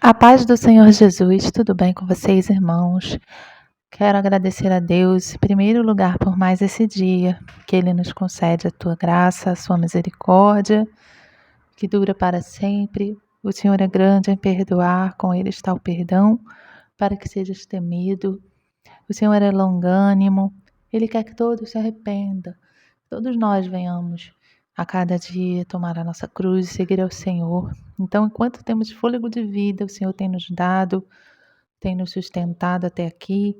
A paz do Senhor Jesus, tudo bem com vocês, irmãos? Quero agradecer a Deus, em primeiro lugar, por mais esse dia, que Ele nos concede a tua graça, a sua misericórdia, que dura para sempre. O Senhor é grande em perdoar, com Ele está o perdão, para que sejas temido. O Senhor é longânimo, Ele quer que todos se arrependam, todos nós venhamos a cada dia tomar a nossa cruz e seguir ao Senhor. Então, enquanto temos fôlego de vida, o Senhor tem nos dado, tem nos sustentado até aqui,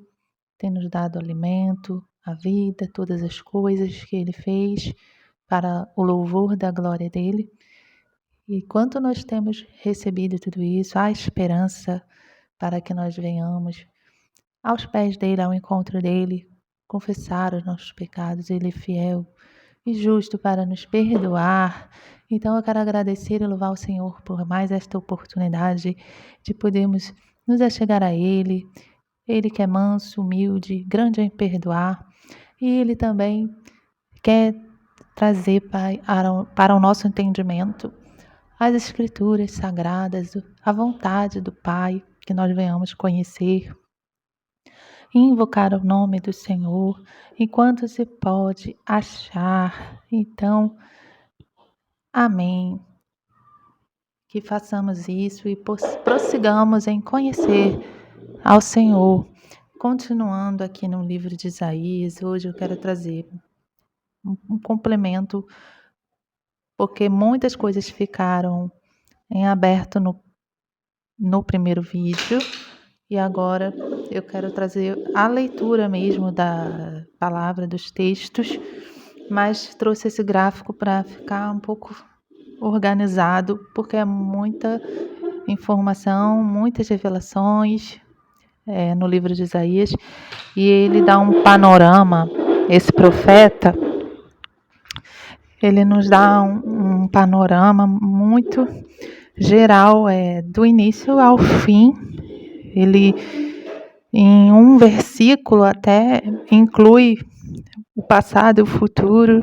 tem nos dado alimento, a vida, todas as coisas que Ele fez para o louvor da glória dEle. E quanto nós temos recebido tudo isso, há esperança para que nós venhamos aos pés dEle, ao encontro dEle, confessar os nossos pecados. Ele é fiel e justo para nos perdoar. Então eu quero agradecer e louvar o Senhor por mais esta oportunidade de podermos nos achegar a Ele. Ele que é manso, humilde, grande em perdoar. E Ele também quer trazer, Pai, para o nosso entendimento as Escrituras sagradas, a vontade do Pai, que nós venhamos conhecer e invocar o nome do Senhor enquanto se pode achar. Então, amém. Que façamos isso e prossigamos em conhecer ao Senhor. Continuando aqui no livro de Isaías, hoje eu quero trazer um complemento, porque muitas coisas ficaram em aberto no primeiro vídeo, e agora eu quero trazer a leitura mesmo da palavra, dos textos, mas trouxe esse gráfico para ficar um pouco organizado, porque é muita informação, muitas revelações no livro de Isaías, e ele dá um panorama, esse profeta, ele nos dá um panorama muito geral, do início ao fim. Ele, em um versículo, até inclui o passado e o futuro.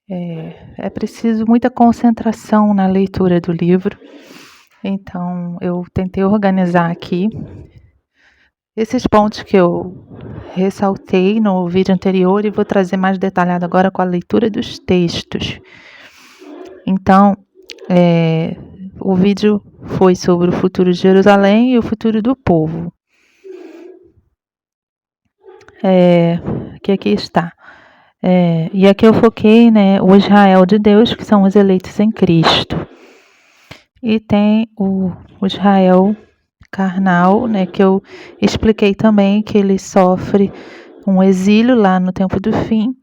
É preciso muita concentração na leitura do livro. Então, eu tentei organizar aqui esses pontos que eu ressaltei no vídeo anterior e vou trazer mais detalhado agora com a leitura dos textos. Então, o vídeo foi sobre o futuro de Jerusalém e o futuro do povo. Que aqui está. E aqui eu foquei, o Israel de Deus, que são os eleitos em Cristo. E tem o Israel carnal, que eu expliquei também que ele sofre um exílio lá no tempo do fim,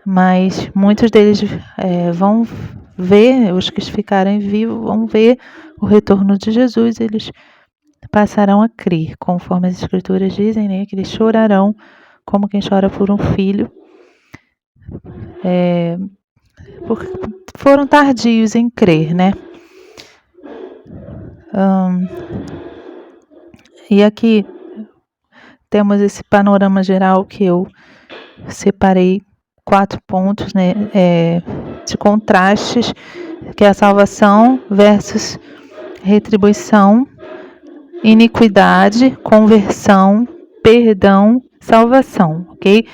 mas muitos deles vão ver, os que ficarem vivos vão ver o retorno de Jesus, eles passarão a crer, conforme as escrituras dizem, que eles chorarão como quem chora por um filho, porque foram tardios em crer, E aqui temos esse panorama geral que eu separei 4 pontos, de contrastes, que é a salvação versus retribuição, iniquidade, conversão, perdão, salvação, ok?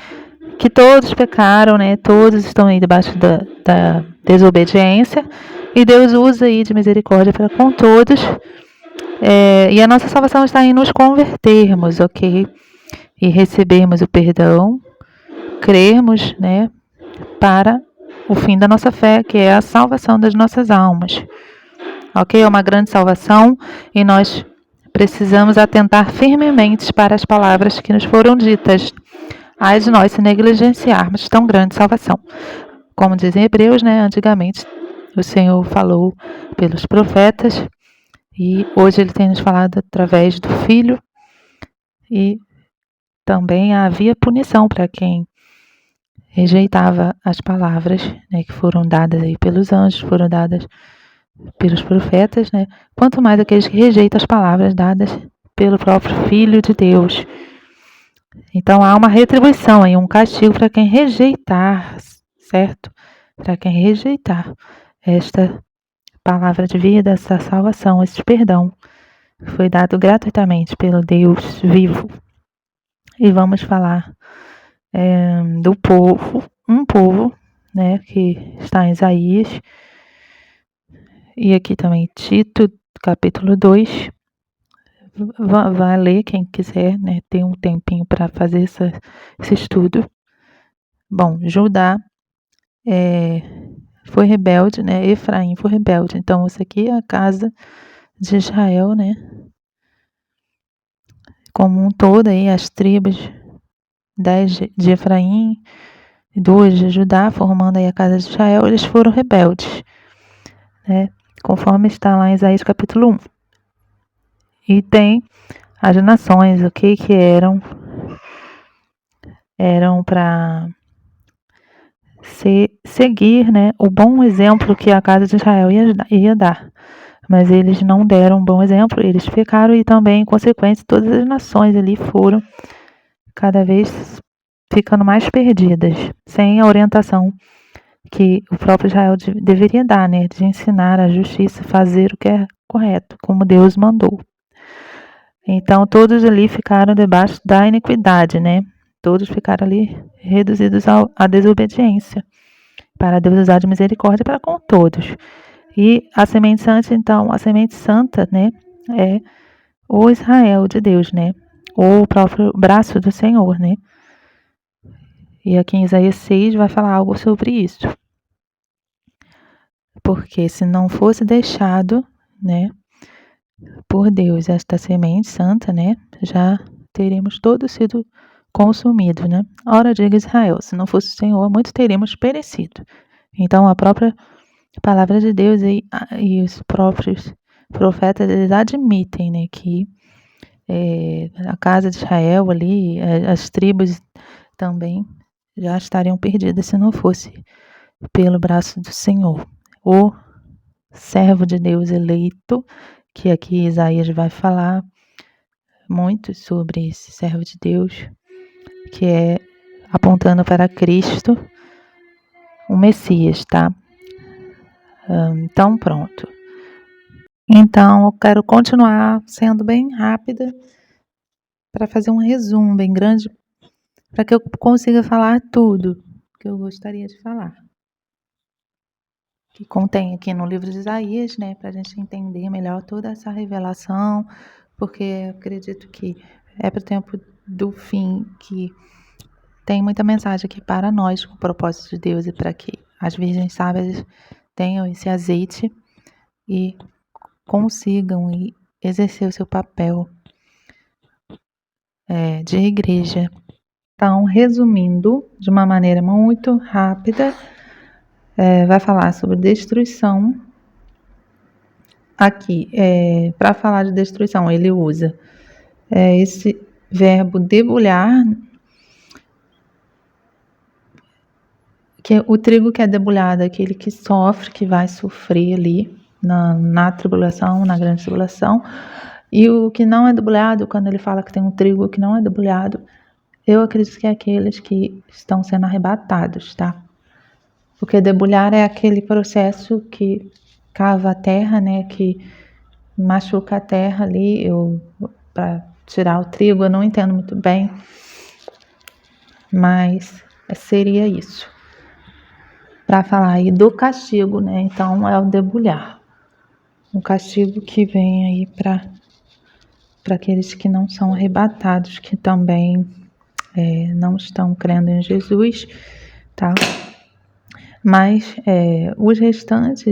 Que todos pecaram, todos estão aí debaixo da desobediência, e Deus usa aí de misericórdia para com todos. E a nossa salvação está em nos convertermos, ok? E recebermos o perdão, crermos, para o fim da nossa fé, que é a salvação das nossas almas, ok? É uma grande salvação e nós precisamos atentar firmemente para as palavras que nos foram ditas. Ai de nós se negligenciarmos tão grande salvação. Como dizem Hebreus, antigamente o Senhor falou pelos profetas, e hoje Ele tem nos falado através do Filho, e também havia punição para quem rejeitava as palavras, que foram dadas aí pelos anjos, foram dadas pelos profetas, quanto mais aqueles que rejeitam as palavras dadas pelo próprio Filho de Deus. Então há uma retribuição aí, um castigo para quem rejeitar, certo? Para quem rejeitar esta palavra de vida, essa salvação, esse perdão foi dado gratuitamente pelo Deus vivo. E vamos falar do povo, um povo, né, que está em Isaías, e aqui também Tito, capítulo 2. Vai ler quem quiser, né, tem um tempinho para fazer esse estudo. Bom, Judá foi rebelde, né, Efraim foi rebelde, então isso aqui é a casa de Israel, né, como um todo aí, as tribos, 10 de Efraim, 2 de Judá, formando aí a casa de Israel, eles foram rebeldes, né, conforme está lá em Isaías capítulo 1. E tem as nações, o que eram para seguir, né, o bom exemplo que a casa de Israel ia dar. Mas eles não deram um bom exemplo, eles pecaram e também, em consequência, todas as nações ali foram cada vez ficando mais perdidas, sem a orientação que o próprio Israel deveria dar, né, de ensinar a justiça, fazer o que é correto, como Deus mandou. Então, todos ali ficaram debaixo da iniquidade, né? Todos ficaram ali reduzidos à desobediência, para Deus usar de misericórdia para com todos. E a semente santa, então, a semente santa, né, é o Israel de Deus, né? Ou o próprio braço do Senhor, né? E aqui em Isaías 6 vai falar algo sobre isso. Porque se não fosse deixado, né, por Deus esta semente santa, né, já teríamos todos sido consumidos, né? Ora, diga Israel, se não fosse o Senhor, muitos teríamos perecido. Então, a própria palavra de Deus e os próprios profetas, eles admitem, né, que a casa de Israel ali, as tribos também já estariam perdidas se não fosse pelo braço do Senhor. O servo de Deus eleito, que aqui Isaías vai falar muito sobre esse servo de Deus, que é apontando para Cristo, o Messias, tá? Então, pronto. Então, eu quero continuar sendo bem rápida para fazer um resumo bem grande, para que eu consiga falar tudo que eu gostaria de falar. Que contém aqui no livro de Isaías, né, para a gente entender melhor toda essa revelação, porque eu acredito que é para o tempo do fim, que tem muita mensagem aqui para nós, com o propósito de Deus, e para que as virgens sábias tenham esse azeite e consigam exercer o seu papel de igreja. Então, resumindo de uma maneira muito rápida, vai falar sobre destruição. Aqui, para falar de destruição, ele usa esse verbo debulhar, que é o trigo que é debulhado, aquele que sofre, que vai sofrer ali na tribulação, na grande tribulação. E o que não é debulhado, quando ele fala que tem um trigo que não é debulhado, eu acredito que é aqueles que estão sendo arrebatados, tá? Porque debulhar é aquele processo que cava a terra, né? Que machuca a terra ali, para tirar o trigo, eu não entendo muito bem, mas seria isso. Para falar aí do castigo, né? Então é o debulhar. Um castigo que vem aí para aqueles que não são arrebatados, que também não estão crendo em Jesus, tá? Mas os restantes,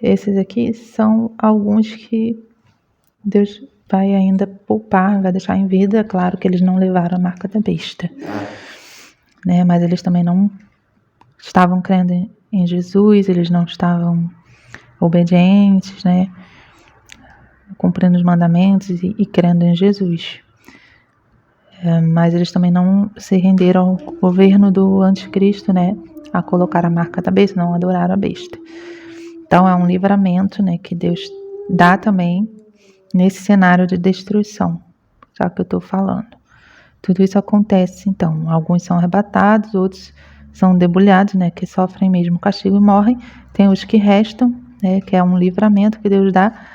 esses aqui são alguns que Deus vai ainda poupar, vai deixar em vida. Claro que eles não levaram a marca da besta, né? Mas eles também não estavam crendo em Jesus, eles não estavam obedientes, né? Cumprindo os mandamentos e crendo em Jesus. Mas eles também não se renderam ao governo do anticristo, né? A colocar a marca da besta, não adoraram a besta. Então é um livramento, né, que Deus dá também nesse cenário de destruição, já que eu estou falando. Tudo isso acontece, então. Alguns são arrebatados, outros são debulhados, né, que sofrem mesmo castigo e morrem. Tem os que restam, né, que é um livramento que Deus dá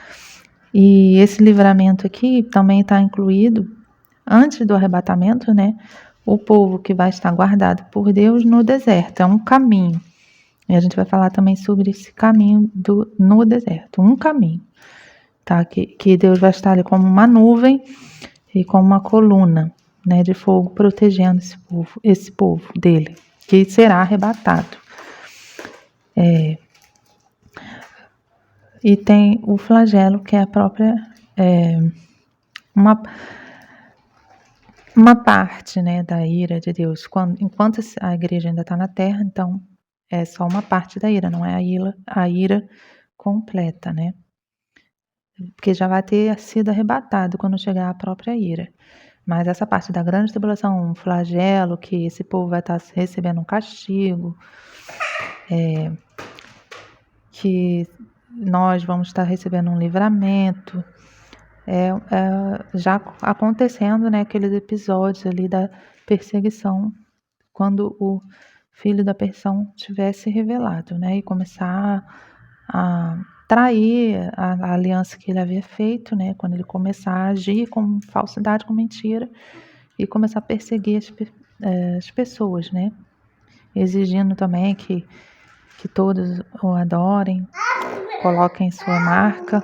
E esse livramento aqui também está incluído, antes do arrebatamento, né? O povo que vai estar guardado por Deus no deserto, é um caminho. E a gente vai falar também sobre esse caminho no deserto, um caminho, tá? Que Deus vai estar ali como uma nuvem e como uma coluna, né, de fogo protegendo esse povo dele, que será arrebatado. E tem o flagelo, que é a própria uma parte, né, da ira de Deus. Enquanto a igreja ainda está na terra, então é só uma parte da ira, não é a ira completa, né? Porque já vai ter sido arrebatado quando chegar a própria ira. Mas essa parte da grande tribulação, um flagelo, que esse povo vai estar recebendo um castigo, que nós vamos estar recebendo um livramento, já acontecendo, né, aqueles episódios ali da perseguição, quando o filho da perdição tivesse revelado, né, e começar a trair a aliança que ele havia feito, né, quando ele começar a agir com falsidade, com mentira, e começar a perseguir as pessoas, né, exigindo também que todos o adorem, coloquem sua marca,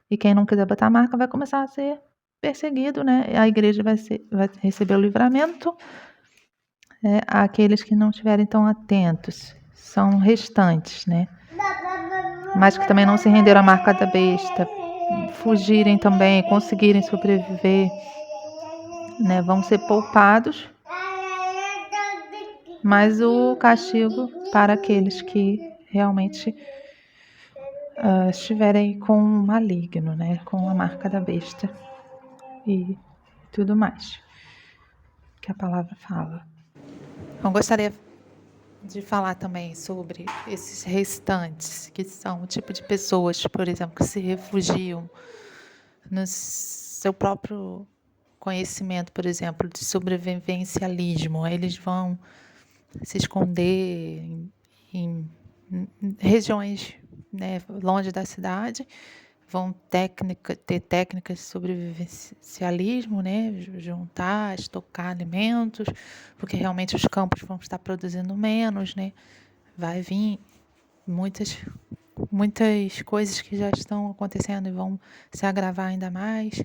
e quem não quiser botar marca vai começar a ser perseguido, né? A igreja vai receber o livramento. Aqueles que não estiverem tão atentos são restantes, né? Mas que também não se renderam à marca da besta, fugirem também, conseguirem sobreviver, né? Vão ser poupados, mas o castigo para aqueles que realmente estiverem com o maligno, né? Com a marca da besta e tudo mais que a palavra fala. Eu gostaria de falar também sobre esses restantes, que são o tipo de pessoas, por exemplo, que se refugiam no seu próprio conhecimento, por exemplo, de sobrevivencialismo. Eles vão se esconder em regiões, né, longe da cidade, vão ter técnicas de sobrevivencialismo, né, juntar, estocar alimentos, porque realmente os campos vão estar produzindo menos, né, vai vir muitas coisas que já estão acontecendo e vão se agravar ainda mais.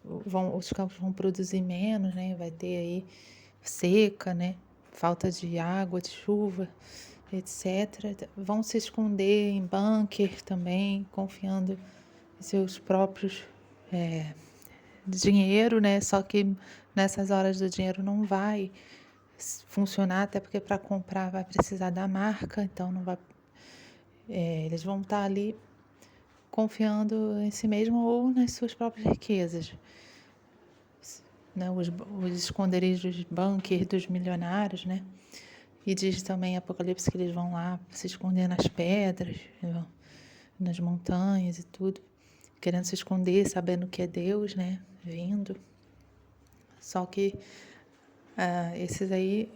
Os campos vão produzir menos, né, vai ter aí seca, né, falta de água, de chuva, etc. Vão se esconder em bunker também, confiando em seus próprios dinheiro, né? Só que nessas horas do dinheiro não vai funcionar, até porque para comprar vai precisar da marca, então não vai. Eles vão estar ali confiando em si mesmo ou nas suas próprias riquezas. Né? Os esconderijos bunker dos milionários, né? E diz também em Apocalipse que eles vão lá se esconder nas pedras, nas montanhas e tudo, querendo se esconder, sabendo que é Deus, né? Vindo. Só que esses aí,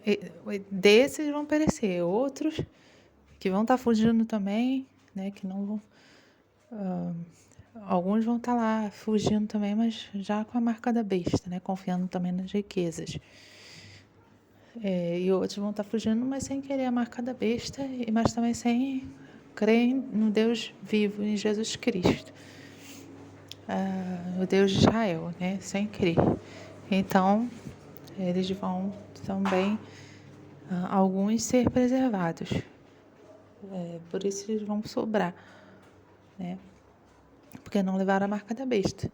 desses vão perecer. Outros que vão estar fugindo também, né? Que não vão. Alguns vão estar lá fugindo também, mas já com a marca da besta, né? Confiando também nas riquezas. E outros vão estar fugindo, mas sem querer a marca da besta, mas também sem crer no Deus vivo, em Jesus Cristo, o Deus de Israel, né? Sem crer. Então, eles vão também, alguns ser preservados. Por isso eles vão sobrar, né? Porque não levaram a marca da besta.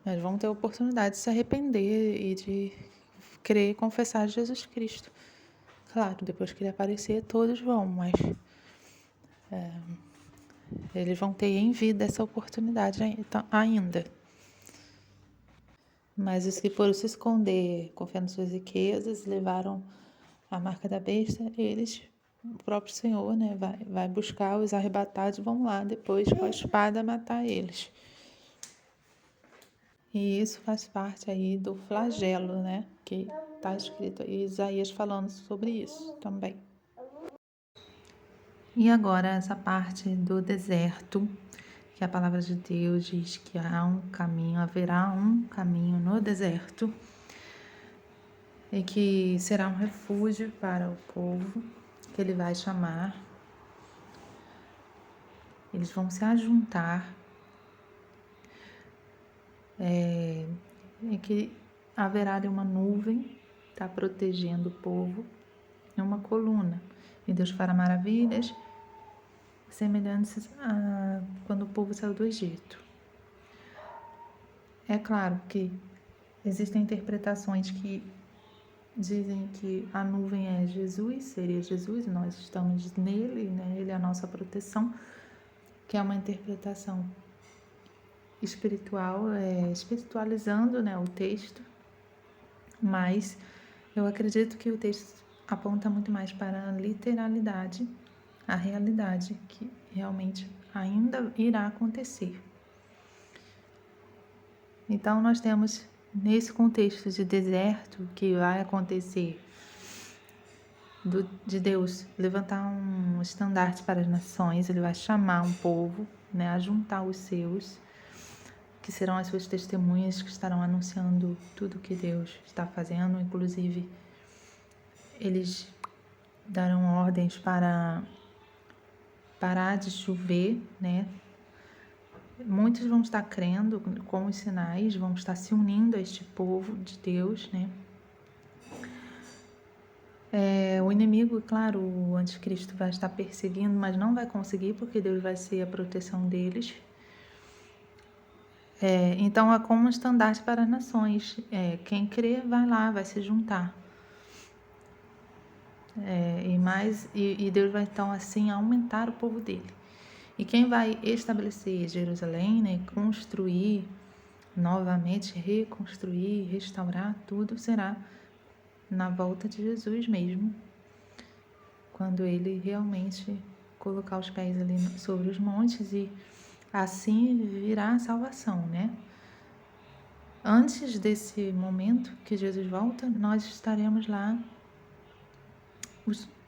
Mas vão ter a oportunidade de se arrepender e de crer e confessar Jesus Cristo. Claro, depois que ele aparecer, todos vão, mas eles vão ter em vida essa oportunidade ainda. Mas os que foram se esconder, confiando em suas riquezas, levaram a marca da besta, eles, o próprio Senhor, né, vai buscar os arrebatados, vão lá depois com a espada matar eles. E isso faz parte aí do flagelo, né, que está escrito aí, Isaías falando sobre isso também. E agora essa parte do deserto, que a palavra de Deus diz que há um caminho, haverá um caminho no deserto e que será um refúgio para o povo, que ele vai chamar. Eles vão se ajuntar, e que haverá ali uma nuvem, está protegendo o povo, e uma coluna. E Deus fará maravilhas semelhantes a quando o povo saiu do Egito. É claro que existem interpretações que dizem que a nuvem é Jesus, seria Jesus, nós estamos nele, né? Ele é a nossa proteção, que é uma interpretação espiritual, espiritualizando, né, o texto, mas eu acredito que o texto aponta muito mais para a literalidade, a realidade que realmente ainda irá acontecer. Então nós temos nesse contexto de deserto que vai acontecer, de Deus levantar um estandarte para as nações, ele vai chamar um povo, né, a juntar os seus, que serão as suas testemunhas, que estarão anunciando tudo que Deus está fazendo. Inclusive, eles darão ordens para parar de chover, né? Muitos vão estar crendo com os sinais, vão estar se unindo a este povo de Deus, né? O inimigo, claro, o anticristo vai estar perseguindo, mas não vai conseguir, porque Deus vai ser a proteção deles. Então é como um estandarte para as nações. Quem crê vai lá, vai se juntar. E Deus vai então assim aumentar o povo dele. E quem vai estabelecer Jerusalém, né, construir novamente, reconstruir, restaurar tudo, será na volta de Jesus mesmo, quando ele realmente colocar os pés ali sobre os montes, e assim virá a salvação, né? Antes desse momento que Jesus volta, nós estaremos lá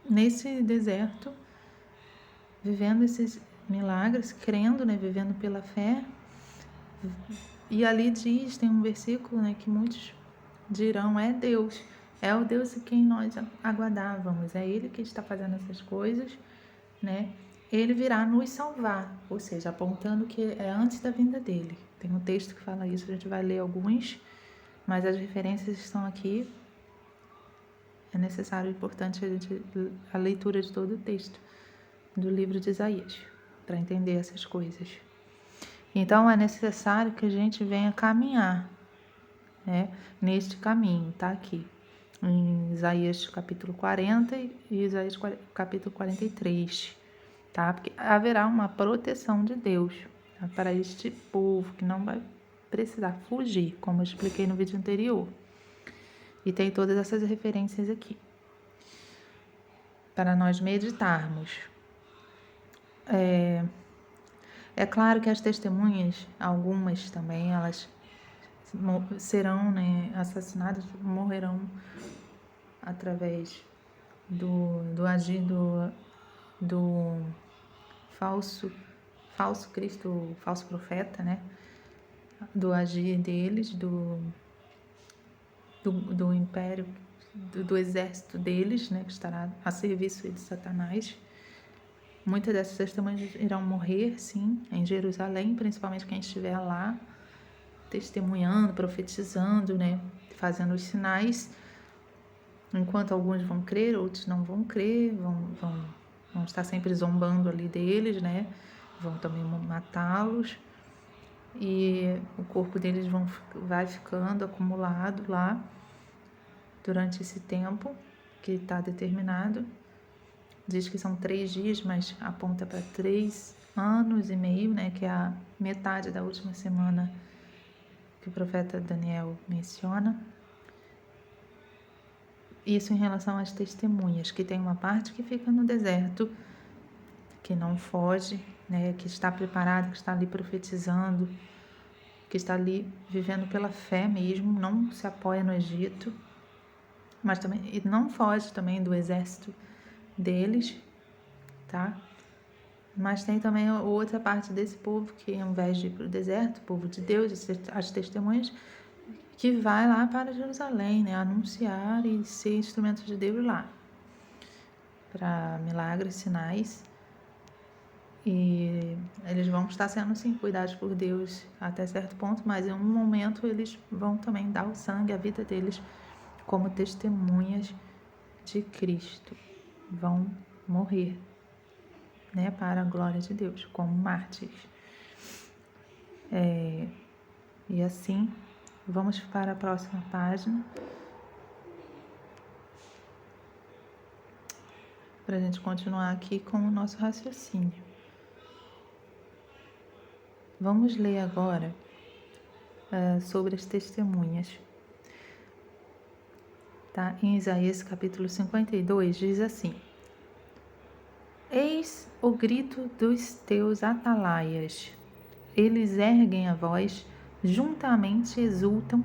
nesse deserto, vivendo esses milagres, crendo, né, vivendo pela fé. E ali diz, tem um versículo, né, que muitos dirão: é Deus, é o Deus em quem nós aguardávamos, é Ele que está fazendo essas coisas, né? Ele virá nos salvar, ou seja, apontando que é antes da vinda dele. Tem um texto que fala isso, a gente vai ler alguns, mas as referências estão aqui. É necessário, importante a leitura de todo o texto do livro de Isaías, para entender essas coisas. Então, é necessário que a gente venha caminhar, né, neste caminho, tá aqui, em Isaías capítulo 40 e Isaías capítulo 43, tá? Porque haverá uma proteção de Deus, tá, para este povo, que não vai precisar fugir, como eu expliquei no vídeo anterior. E tem todas essas referências aqui, para nós meditarmos. É claro que as testemunhas, algumas também, elas serão, né, assassinadas, morrerão através do agir do falso Cristo, falso profeta, né, do agir deles, do império, do exército deles, né, que estará a serviço de Satanás. Muitas dessas testemunhas irão morrer, sim, em Jerusalém, principalmente quem estiver lá, testemunhando, profetizando, né, fazendo os sinais, enquanto alguns vão crer, outros não vão crer, vão estar sempre zombando ali deles, né, vão também matá-los, e o corpo deles vai ficando acumulado lá durante esse tempo que está determinado. Diz que são 3 dias, mas aponta para 3 anos e meio, né, que é a metade da última semana que o profeta Daniel menciona. Isso em relação às testemunhas, que tem uma parte que fica no deserto, que não foge, né, que está preparado, que está ali profetizando, que está ali vivendo pela fé mesmo, não se apoia no Egito, mas também e não foge também do exército deles, tá? Mas tem também outra parte desse povo que, ao invés de ir para o deserto, o povo de Deus, as testemunhas, que vai lá para Jerusalém, né, anunciar e ser instrumento de Deus lá, para milagres, sinais. E eles vão estar sendo, sim, cuidados por Deus até certo ponto, mas em um momento eles vão também dar o sangue, a vida deles, como testemunhas de Cristo. Vão morrer, né, para a glória de Deus, como mártires. E assim, vamos para a próxima página, para a gente continuar aqui com o nosso raciocínio. Vamos ler agora sobre as testemunhas. Tá? Em Isaías capítulo 52 diz assim: Eis o grito dos teus atalaias, eles erguem a voz, juntamente exultam,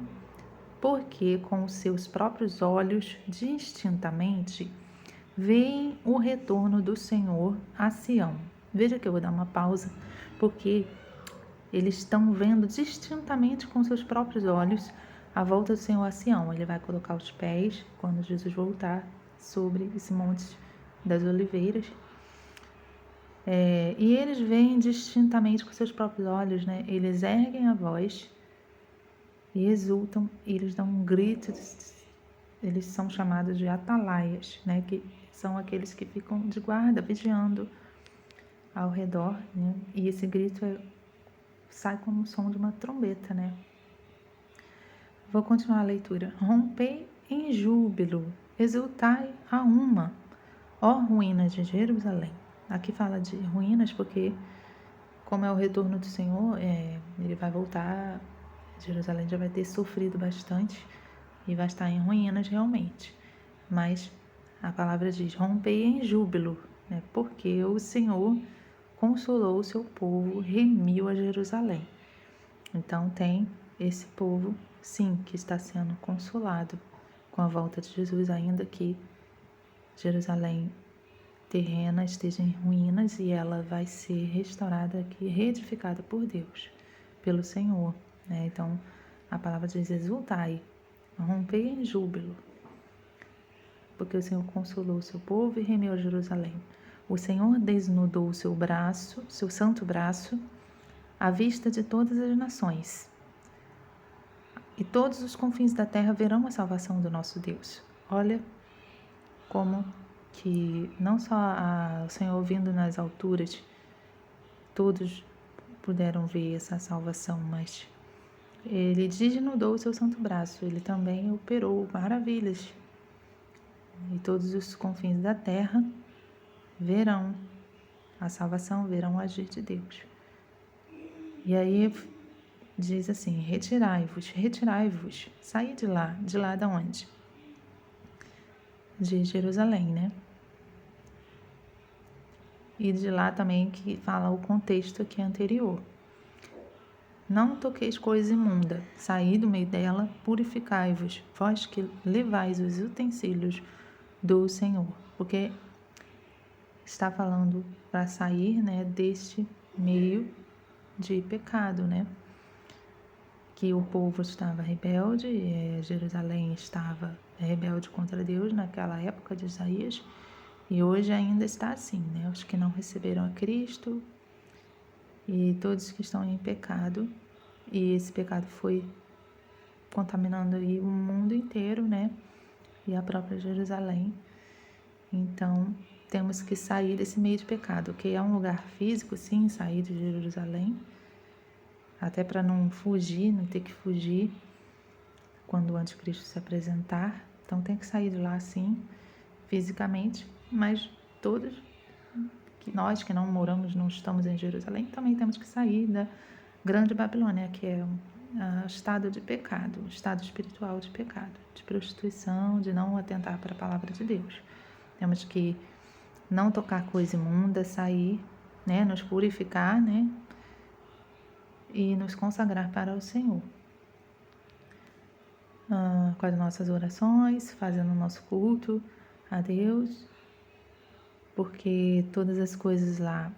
porque com os seus próprios olhos, distintamente, veem o retorno do Senhor a Sião. Veja que eu vou dar uma pausa, porque eles estão vendo distintamente com seus próprios olhos a volta do Senhor a Sião. Ele vai colocar os pés, quando Jesus voltar, sobre esse monte das oliveiras. E eles veem distintamente com seus próprios olhos, né? Eles erguem a voz e exultam, e eles dão um grito. Eles são chamados de atalaias, né? Que são aqueles que ficam de guarda, vigiando ao redor, né? E esse grito sai como o som de uma trombeta, né? Vou continuar a leitura. Rompei em júbilo, exultai a uma, ó ruínas de Jerusalém. Aqui fala de ruínas porque, como é o retorno do Senhor, ele vai voltar, Jerusalém já vai ter sofrido bastante e vai estar em ruínas realmente. Mas a palavra diz, rompei em júbilo, né? Porque o Senhor consolou o seu povo, remiu a Jerusalém. Então tem esse povo, sim, que está sendo consolado com a volta de Jesus, ainda que Jerusalém terrena esteja em ruínas e ela vai ser restaurada aqui, reedificada por Deus, pelo Senhor, né? Então a palavra diz, exultai, rompei em júbilo, porque o Senhor consolou o seu povo e remiu Jerusalém. O Senhor desnudou o seu braço, seu santo braço, à vista de todas as nações. E todos os confins da terra verão a salvação do nosso Deus. Olha como que não só o Senhor vindo nas alturas, todos puderam ver essa salvação, mas ele desnudou o seu santo braço, ele também operou maravilhas. E todos os confins da terra verão a salvação, verão o agir de Deus. E aí diz assim, retirai-vos, retirai-vos, saí de lá da onde? De Jerusalém, né? E de lá também que fala o contexto aqui anterior. Não toqueis coisa imunda, saí do meio dela, purificai-vos, vós que levais os utensílios do Senhor. Porque está falando para sair, né, deste meio de pecado, né? Que o povo estava rebelde, Jerusalém estava rebelde contra Deus naquela época de Isaías, e hoje ainda está assim, né? Os que não receberam a Cristo e todos que estão em pecado, e esse pecado foi contaminando aí o mundo inteiro, né? E a própria Jerusalém. Então, temos que sair desse meio de pecado, que é um lugar físico, sim, sair de Jerusalém, até para não fugir, não ter que fugir quando o anticristo se apresentar. Então tem que sair de lá, sim, fisicamente, mas todos que nós que não moramos, não estamos em Jerusalém, também temos que sair da grande Babilônia, que é um estado de pecado, um estado espiritual de pecado, de prostituição, de não atentar para a palavra de Deus. Temos que não tocar coisa imunda, sair, né, nos purificar, né, e nos consagrar para o Senhor. Com as nossas orações, fazendo o nosso culto a Deus, porque todas as coisas lá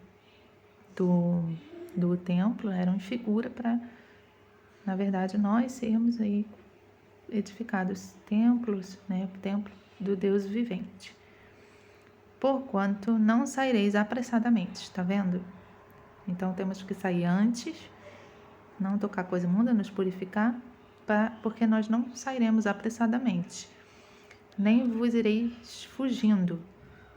do templo eram em figura para, na verdade, nós sermos aí edificados templos, né? Templo do Deus vivente. Porquanto não saireis apressadamente, está vendo? Então temos que sair antes, não tocar coisa imunda, nos purificar, porque nós não sairemos apressadamente, nem vos ireis fugindo,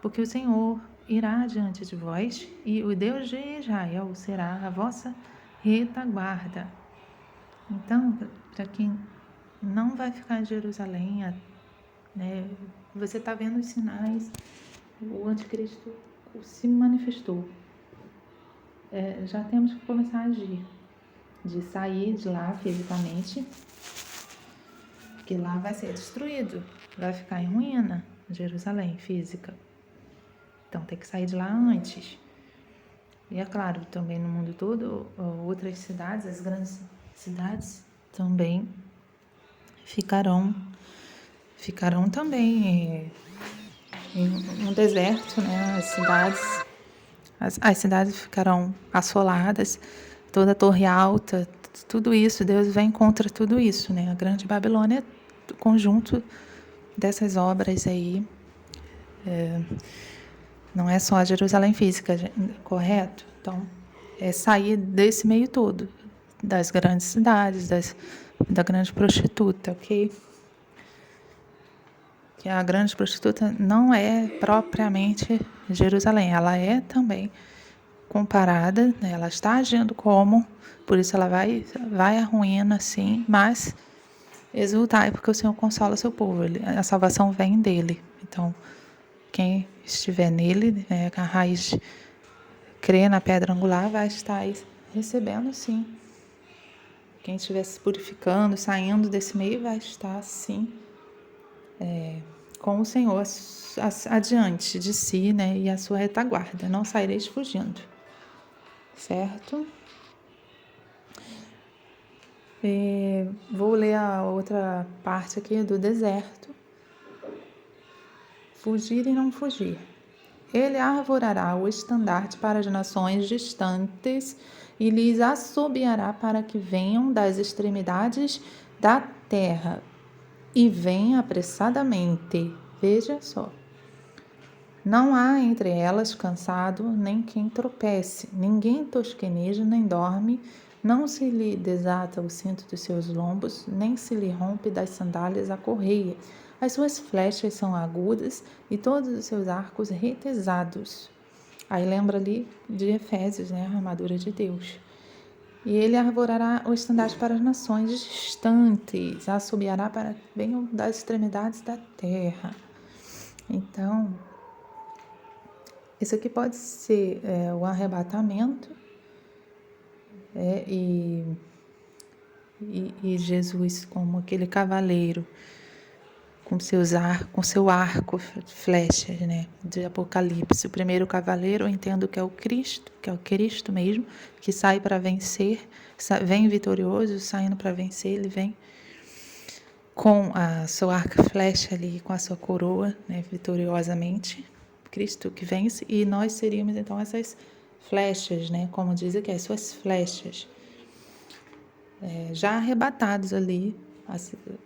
porque o Senhor irá diante de vós, e o Deus de Israel será a vossa retaguarda. Então, para quem não vai ficar em Jerusalém, né, você está vendo os sinais, o anticristo se manifestou. Já temos que começar a agir, de sair de lá fisicamente, porque lá vai ser destruído, vai ficar em ruína, Jerusalém física. Então tem que sair de lá antes. E é claro, também no mundo todo, outras cidades, as grandes cidades também ficarão também no deserto, né? As cidades ficarão assoladas, toda a torre alta, tudo isso, Deus vem contra tudo isso, né? A Grande Babilônia é o conjunto dessas obras aí. Não é só a Jerusalém física, correto? Então, é sair desse meio todo, das grandes cidades, da grande prostituta, ok? Que a grande prostituta não é propriamente Jerusalém, ela é também comparada, né? Ela está agindo como, por isso ela vai à ruína, sim, mas exultai, porque o Senhor consola seu povo, a salvação vem dele. Então, quem estiver nele, né, a raiz crê na pedra angular, vai estar aí recebendo, sim. Quem estiver se purificando, saindo desse meio, vai estar, sim, com o Senhor adiante de si, né, e a sua retaguarda. Não saireis fugindo, certo? Vou ler a outra parte aqui do deserto. Fugir e não fugir. Ele arvorará o estandarte para as nações distantes e lhes assobiará para que venham das extremidades da terra e venham apressadamente. Veja só. Não há entre elas cansado, nem quem tropece, ninguém tosqueneja nem dorme, não se lhe desata o cinto dos seus lombos, nem se lhe rompe das sandálias a correia. As suas flechas são agudas e todos os seus arcos retesados. Aí lembra ali de Efésios, né? A armadura de Deus. E ele arvorará o estandarte para as nações distantes, assobiará para que venham das extremidades da terra. Então, isso aqui pode ser o arrebatamento e Jesus como aquele cavaleiro com seu arco, flechas, né, de Apocalipse. O primeiro cavaleiro eu entendo que é o Cristo mesmo, que sai para vencer, vem vitorioso, saindo para vencer, ele vem com a sua arco e flecha ali, com a sua coroa, né, vitoriosamente. Cristo que vence, e nós seríamos então essas flechas, né, como diz aqui, as suas flechas, já arrebatados ali,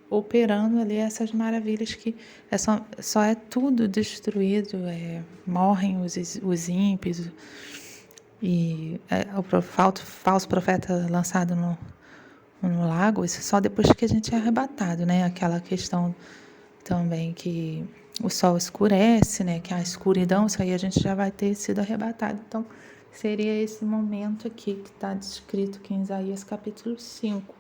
operando ali essas maravilhas que só é tudo destruído, morrem os ímpios, e o falso profeta lançado no lago, isso só depois que a gente é arrebatado, né, aquela questão também que o sol escurece, né, que a escuridão, isso aí a gente já vai ter sido arrebatado. Então, seria esse momento aqui que está descrito aqui em Isaías capítulo 5.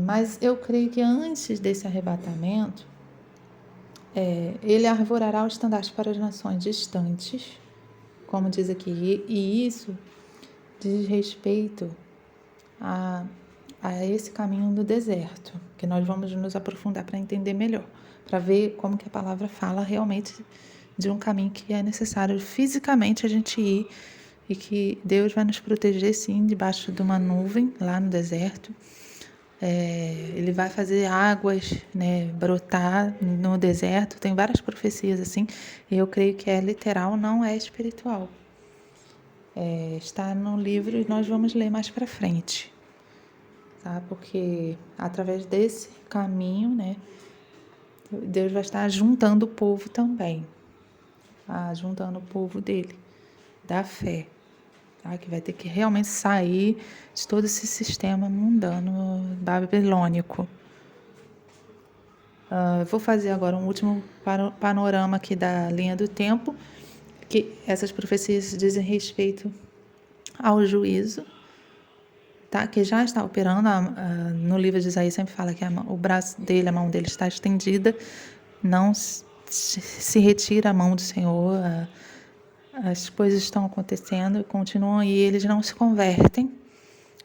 Mas eu creio que antes desse arrebatamento, ele arvorará o estandarte para as nações distantes, como diz aqui, e isso diz respeito a esse caminho do deserto, que nós vamos nos aprofundar para entender melhor, para ver como que a palavra fala realmente de um caminho que é necessário fisicamente a gente ir, e que Deus vai nos proteger sim debaixo de uma nuvem lá no deserto. Ele vai fazer águas, né, brotar no deserto. Tem várias profecias assim, e eu creio que é literal, não é espiritual. está no livro e nós vamos ler mais para frente, tá? Porque através desse caminho, né, Deus vai estar juntando o povo também, tá? Juntando o povo dele, da fé, tá? Que vai ter que realmente sair de todo esse sistema mundano babilônico. Vou fazer agora um último panorama aqui da linha do tempo, que essas profecias dizem respeito ao juízo, tá? Que já está operando. No livro de Isaías sempre fala que o braço dele, a mão dele está estendida, não se retira a mão do Senhor, as coisas estão acontecendo, continuam e eles não se convertem.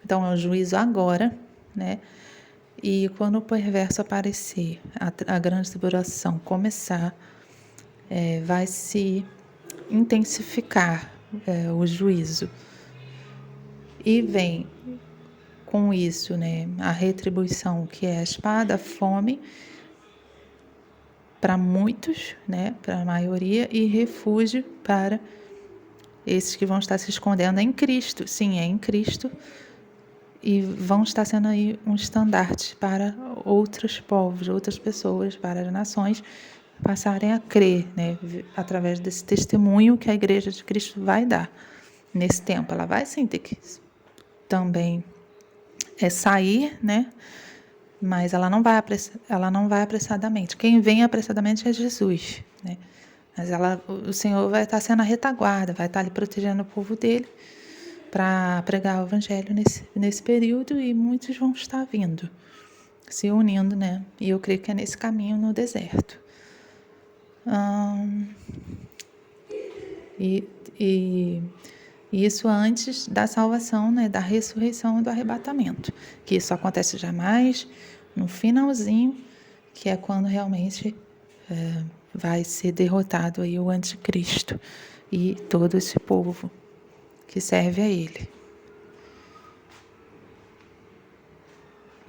Então é o juízo agora, né? E quando o perverso aparecer, a grande tribulação começar, vai se intensificar o juízo. E vem com isso, né, a retribuição, que é a espada, a fome, para muitos, né, para a maioria, e refúgio para esses que vão estar se escondendo em Cristo. Sim, é em Cristo. E vão estar sendo aí um estandarte para outros povos, outras pessoas, para as nações passarem a crer, né, através desse testemunho que a Igreja de Cristo vai dar nesse tempo. Ela vai sim ter que também sair, né, mas ela não vai apressadamente. Quem vem apressadamente é Jesus, né? Mas o Senhor vai estar sendo a retaguarda, vai estar ali protegendo o povo dele para pregar o evangelho nesse período, e muitos vão estar vindo, se unindo, né? E eu creio que é nesse caminho no deserto. E isso antes da salvação, né? Da ressurreição e do arrebatamento, que isso acontece jamais no finalzinho, que é quando realmente vai ser derrotado aí o anticristo e todo esse povo que serve a ele.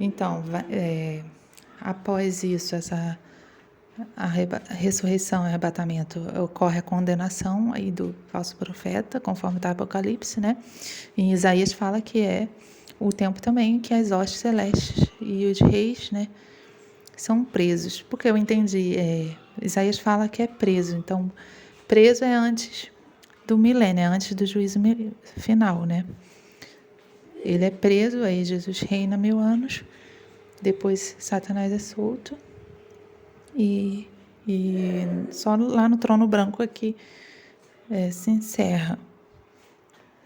Então, após isso, a ressurreição e arrebatamento, ocorre a condenação aí do falso profeta, conforme está o Apocalipse, né? E Isaías fala que é o tempo também que as hostes celestes e os reis, né, são presos. Porque eu entendi, Isaías fala que é preso, então preso é antes do milênio, é antes do juízo final, né? Ele é preso, aí Jesus reina 1000 anos, depois Satanás é solto e só lá no trono branco aqui se encerra,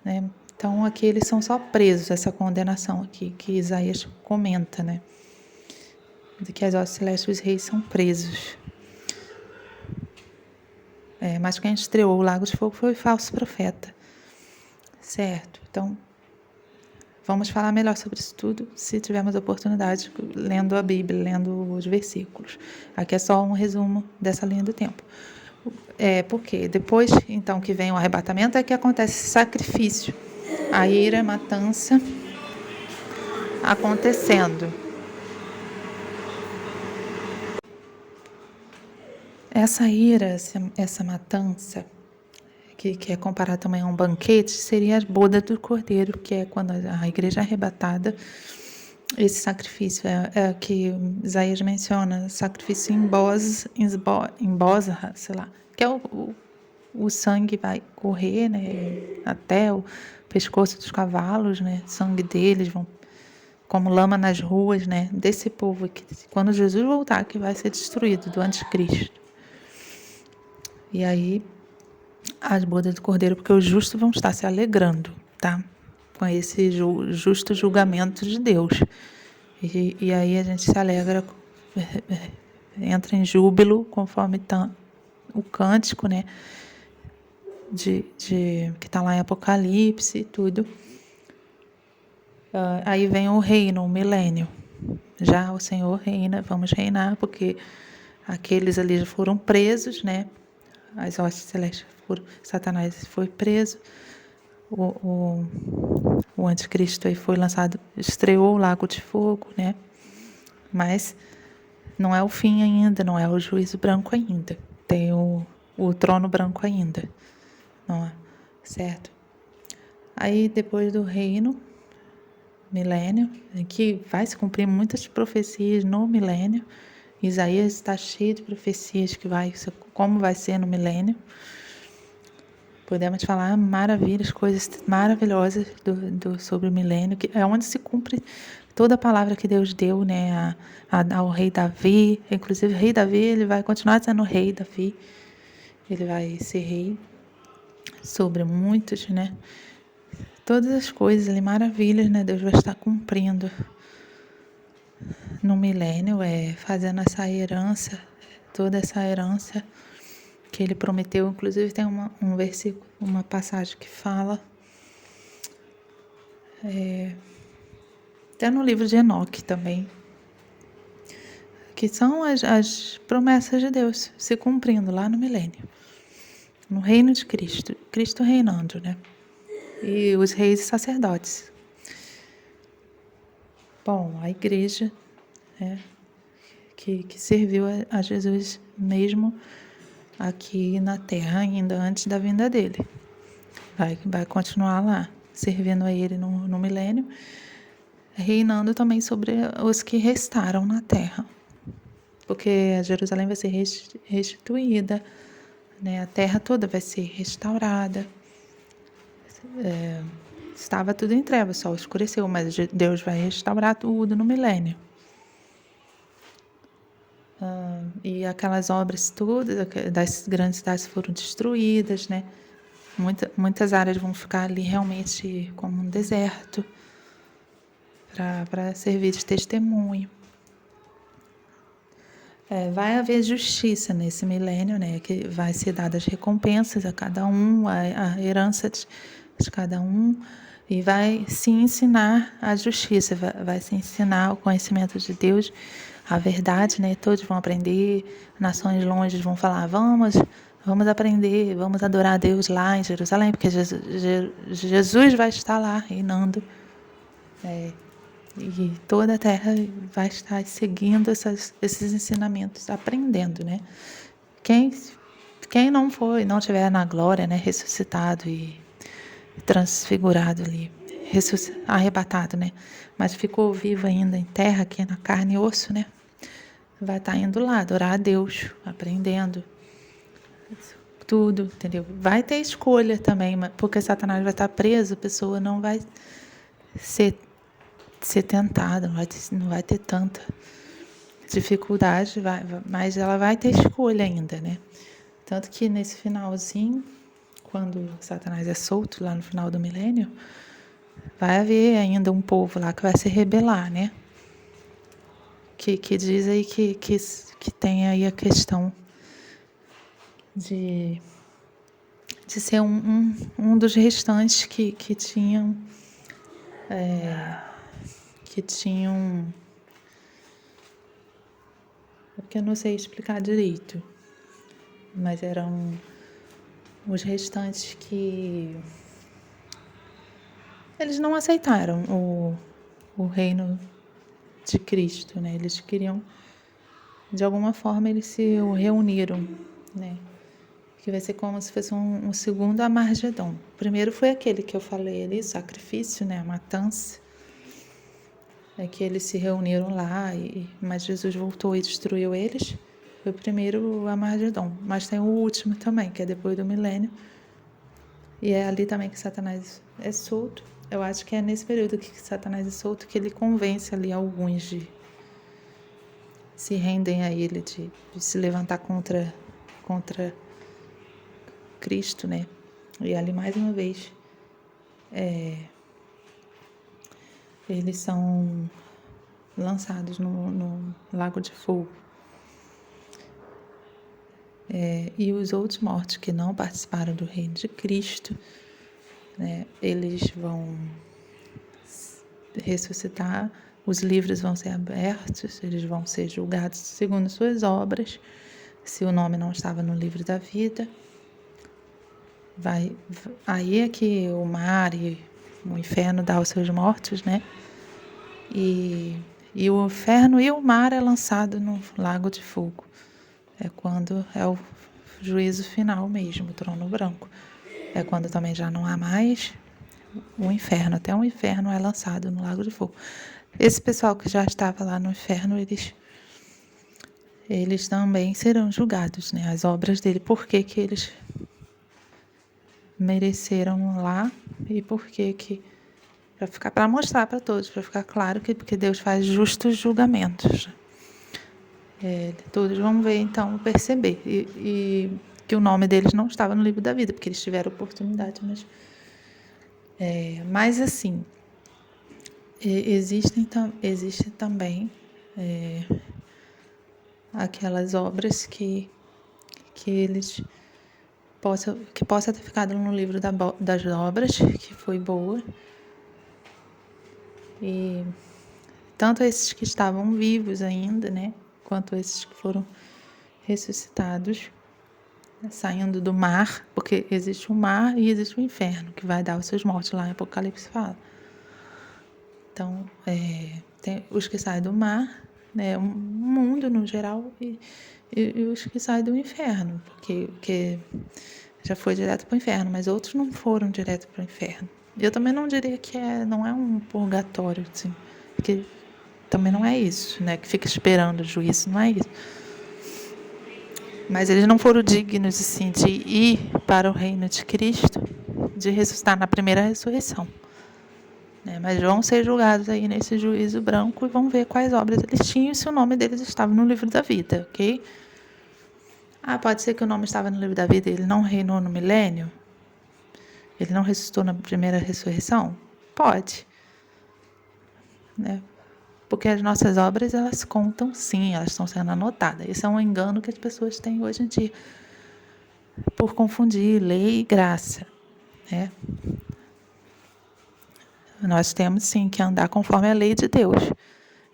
né? Então aqui eles são só presos, essa condenação aqui que Isaías comenta, né? De que as hostes celestes e os reis são presos. Mas quem estreou o Lago de Fogo foi o falso profeta, certo? Então vamos falar melhor sobre isso tudo se tivermos oportunidade, lendo a Bíblia, lendo os versículos. Aqui é só um resumo dessa linha do tempo. Porque depois, então, que vem o arrebatamento, é que acontece esse sacrifício, a ira, a matança acontecendo. Essa ira, essa matança, que é comparada também a um banquete, seria a boda do Cordeiro, que é quando a igreja é arrebatada. Esse sacrifício é que Isaías menciona, sacrifício em Bozra, sei lá, que é o sangue vai correr, né, até o pescoço dos cavalos, né, sangue deles vão como lama nas ruas, né, desse povo que quando Jesus voltar que vai ser destruído do anticristo. E aí as bodas do Cordeiro, porque os justos vão estar se alegrando, tá? Com esse justo julgamento de Deus. E aí a gente se alegra, entra em júbilo, conforme o cântico, né? Que está lá em Apocalipse e tudo. Aí vem o reino, o milênio. Já o Senhor reina, vamos reinar, porque aqueles ali já foram presos, né? As hostes celestes Satanás foi preso, o anticristo aí foi lançado, estreou o lago de fogo, né? Mas não é o fim ainda, não é o juízo branco ainda, tem o trono branco ainda, não é? Certo? Aí depois do reino, milênio, em que vai se cumprir muitas profecias no milênio. Isaías está cheio de profecias como vai ser no milênio. Podemos falar maravilhas, coisas maravilhosas sobre o milênio, que é onde se cumpre toda a palavra que Deus deu, né, ao rei Davi. Inclusive, o rei Davi, ele vai continuar sendo rei Davi. Ele vai ser rei sobre muitos, né? Todas as coisas ali, maravilhas, né? Deus vai estar cumprindo no milênio, fazendo essa herança, toda essa herança que ele prometeu. Inclusive tem um versículo, uma passagem que fala, até no livro de Enoque também, que são as promessas de Deus se cumprindo lá no milênio, no reino de Cristo, Cristo reinando, né? E os reis e sacerdotes. Bom, a igreja, né, que serviu a Jesus mesmo aqui na terra, ainda antes da vinda dele. Vai continuar lá, servindo a ele no milênio, reinando também sobre os que restaram na terra. Porque Jerusalém vai ser restituída, né? A terra toda vai ser restaurada. Estava tudo em trevas, só escureceu, mas Deus vai restaurar tudo no milênio. E aquelas obras todas das grandes cidades foram destruídas, né? Muitas áreas vão ficar ali realmente como um deserto para servir de testemunho. Vai haver justiça nesse milênio, né? Que vai ser dadas recompensas a cada um, a herança de cada um, e vai se ensinar a justiça, vai se ensinar o conhecimento de Deus, a verdade, né? Todos vão aprender, nações longe vão falar, vamos aprender, vamos adorar a Deus lá em Jerusalém, porque Jesus vai estar lá reinando. E toda a terra vai estar seguindo esses ensinamentos, aprendendo, né? Quem não estiver na glória, né? Ressuscitado e transfigurado ali, arrebatado, né? Mas ficou vivo ainda em terra, aqui na carne e osso, né? Vai estar indo lá, adorar a Deus, aprendendo tudo, entendeu? Vai ter escolha também, porque Satanás vai estar preso, a pessoa não vai ser tentada, não vai ter tanta dificuldade, mas ela vai ter escolha ainda, né? Tanto que nesse finalzinho, quando Satanás é solto lá no final do milênio, vai haver ainda um povo lá que vai se rebelar, né? Que diz aí que tem aí a questão de ser um dos restantes que tinham porque eu não sei explicar direito, mas eram os restantes que eles não aceitaram o reino de Cristo, né? Eles queriam, de alguma forma, eles se reuniram, né? Que vai ser como se fosse um segundo Armagedon. O primeiro foi aquele que eu falei ali, sacrifício, né? A matança. É que eles se reuniram lá, mas Jesus voltou e destruiu eles. Foi o primeiro Armagedon. Mas tem o último também, que é depois do milênio. E é ali também que Satanás é solto. Eu acho que é nesse período que Satanás é solto que ele convence ali alguns de se rendem a ele, de se levantar contra Cristo, né? E ali, mais uma vez, eles são lançados no lago de fogo. E os outros mortos que não participaram do reino de Cristo, né, eles vão ressuscitar, os livros vão ser abertos, eles vão ser julgados segundo suas obras. Se o nome não estava no livro da vida, aí é que o mar e o inferno dá aos seus mortos, né? E o inferno e o mar é lançado no lago de fogo. É quando é o juízo final mesmo, o trono branco. É quando também já não há mais o inferno. Até o inferno é lançado no lago de fogo. Esse pessoal que já estava lá no inferno, eles também serão julgados, né? As obras dele, por que que eles mereceram lá e por que para mostrar para todos, para ficar claro que porque Deus faz justos julgamentos. Todos vão ver, então, perceber. E que o nome deles não estava no livro da vida, porque eles tiveram oportunidade, mas assim, existe também aquelas obras que eles possa ter ficado no livro das obras, que foi boa, e tanto esses que estavam vivos ainda, né, quanto esses que foram ressuscitados, saindo do mar, porque existe o mar e existe o inferno, que vai dar os seus mortos, lá em Apocalipse fala. Então, tem os que saem do mar, né, o mundo no geral, e os que saem do inferno, porque já foi direto para o inferno, mas outros não foram direto para o inferno. Eu também não diria que não é um purgatório, assim, porque também não é isso, né, que fica esperando o juízo, não é isso. Mas eles não foram dignos, assim, de ir para o reino de Cristo, de ressuscitar na primeira ressurreição. Né? Mas vão ser julgados aí nesse juízo branco e vão ver quais obras eles tinham e se o nome deles estava no livro da vida, ok? Pode ser que o nome estava no livro da vida e ele não reinou no milênio? Ele não ressuscitou na primeira ressurreição? Pode. Né? Porque as nossas obras, elas contam sim, elas estão sendo anotadas. Esse é um engano que as pessoas têm hoje em dia, por confundir lei e graça. Né? Nós temos sim que andar conforme a lei de Deus.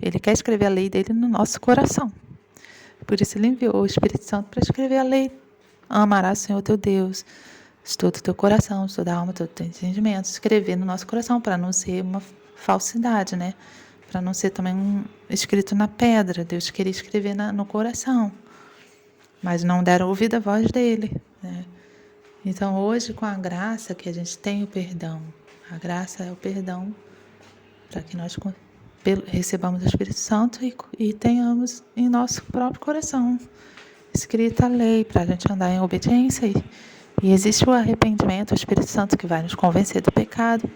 Ele quer escrever a lei dele no nosso coração. Por isso ele enviou o Espírito Santo para escrever a lei. Amarás o Senhor teu Deus, de todo o teu coração, de toda a alma, de todo o teu entendimento. Escrever no nosso coração, para não ser uma falsidade, né? Para não ser também escrito na pedra. Deus queria escrever no coração. Mas não deram ouvido à voz dele, né? Então hoje, com a graça que a gente tem o perdão, a graça é o perdão para que nós recebamos o Espírito Santo e tenhamos em nosso próprio coração escrita a lei para a gente andar em obediência. E existe o arrependimento, o Espírito Santo que vai nos convencer do pecado.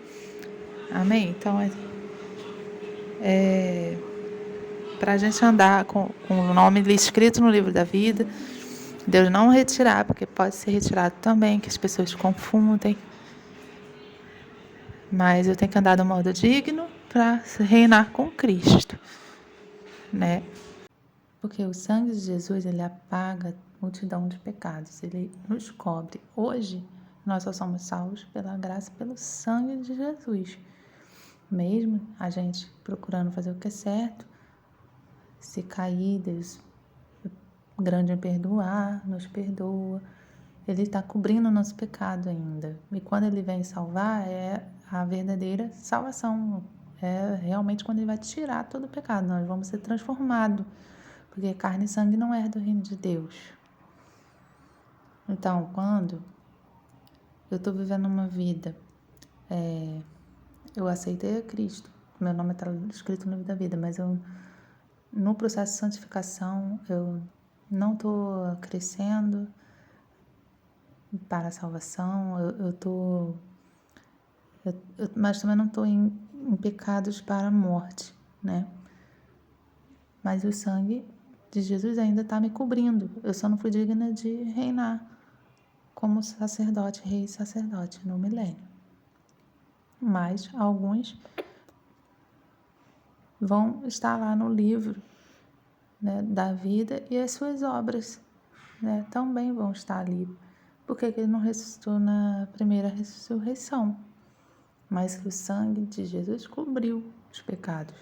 Amém? Então, para a gente andar com o nome escrito no livro da vida, Deus não retirar, porque pode ser retirado também, que as pessoas confundem. Mas eu tenho que andar do modo digno para reinar com Cristo, né? Porque o sangue de Jesus, ele apaga multidão de pecados, ele nos cobre. Hoje, nós só somos salvos pela graça, pelo sangue de Jesus. Mesmo a gente procurando fazer o que é certo, se cair, Deus grande em perdoar, nos perdoa. Ele está cobrindo o nosso pecado ainda. E quando ele vem salvar, é a verdadeira salvação. É realmente quando ele vai tirar todo o pecado. Nós vamos ser transformados. Porque carne e sangue não é do reino de Deus. Então, quando eu estou vivendo uma vida, eu aceitei a Cristo, meu nome está escrito no livro da vida, mas no processo de santificação, eu não estou crescendo para a salvação, mas também não estou em pecados para a morte, né? Mas o sangue de Jesus ainda está me cobrindo. Eu só não fui digna de reinar como sacerdote, rei e sacerdote no milênio. Mas alguns vão estar lá no livro, né, da vida, e as suas obras, né, também vão estar ali. Porque ele não ressuscitou na primeira ressurreição, mas que o sangue de Jesus cobriu os pecados.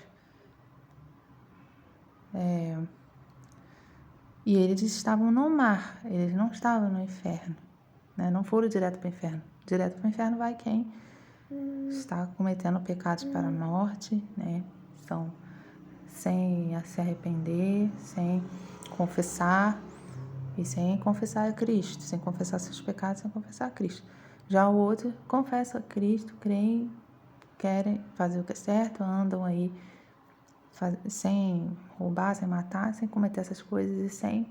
E eles estavam no mar, eles não estavam no inferno, né? Não foram direto para o inferno. Direto para o inferno vai quem está cometendo pecados para a morte, né? Então, sem se arrepender, sem confessar, e sem confessar a Cristo, sem confessar seus pecados, sem confessar a Cristo. Já o outro confessa a Cristo, creem, querem fazer o que é certo, andam aí sem roubar, sem matar, sem cometer essas coisas e sem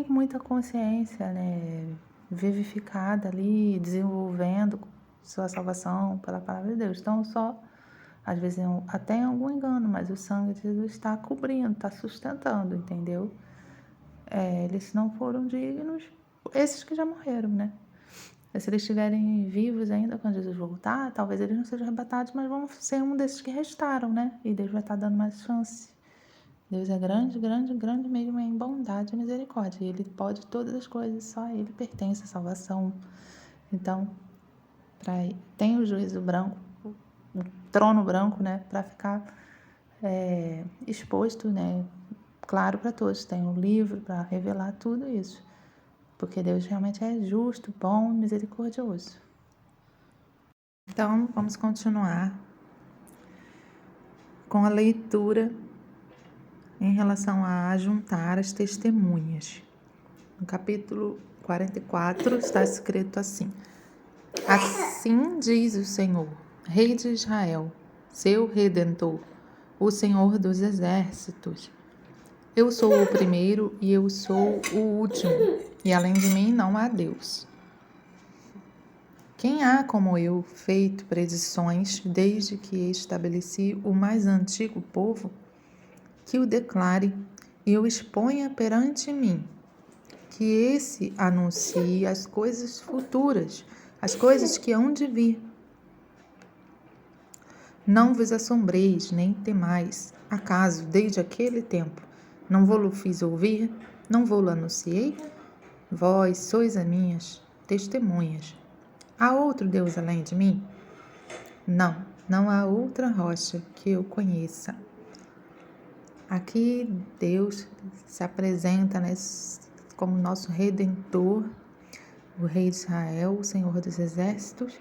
muita consciência, né? Vivificada ali, desenvolvendo sua salvação pela palavra de Deus. Então, às vezes, até em algum engano, mas o sangue de Jesus está cobrindo, está sustentando, entendeu? Eles não foram dignos, esses que já morreram, né? Se eles estiverem vivos ainda quando Jesus voltar, talvez eles não sejam arrebatados, mas vão ser um desses que restaram, né? E Deus vai estar dando mais chance. Deus é grande, grande, grande mesmo em bondade e misericórdia. E Ele pode todas as coisas, só a Ele pertence a salvação. Então, tem o juízo branco, o trono branco, né? Para ficar exposto, né? Claro para todos. Tem um livro para revelar tudo isso. Porque Deus realmente é justo, bom e misericordioso. Então, vamos continuar com a leitura em relação a juntar as testemunhas. No capítulo 44 está escrito assim: Assim diz o Senhor, Rei de Israel, seu Redentor, o Senhor dos Exércitos. Eu sou o primeiro e eu sou o último, e além de mim não há Deus. Quem há como eu feito predições desde que estabeleci o mais antigo povo? Que o declare e o exponha perante mim. Que esse anuncie as coisas futuras, as coisas que hão de vir. Não vos assombreis, nem temais. Acaso, desde aquele tempo, não vou-lo fiz ouvir? Não vou-lo anunciei? Vós sois as minhas testemunhas. Há outro Deus além de mim? Não, não há outra rocha que eu conheça. Aqui Deus se apresenta, né, como nosso Redentor, o Rei de Israel, o Senhor dos Exércitos.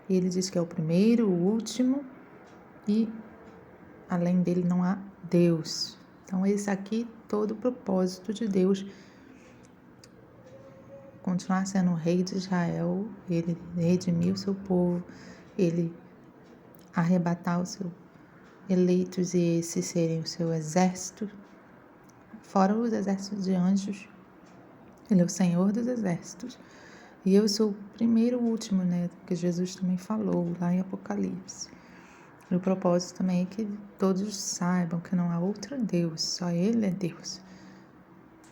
E Ele diz que é o primeiro, o último e além dele não há Deus. Então esse aqui todo o propósito de Deus continuar sendo o Rei de Israel, Ele redimir o seu povo, Ele arrebatar os seus eleitos e esses serem o seu exército, fora os exércitos de anjos. Ele é o Senhor dos Exércitos. E eu sou o primeiro e o último, né? Que Jesus também falou lá em Apocalipse. E o propósito também é que todos saibam que não há outro Deus, só Ele é Deus.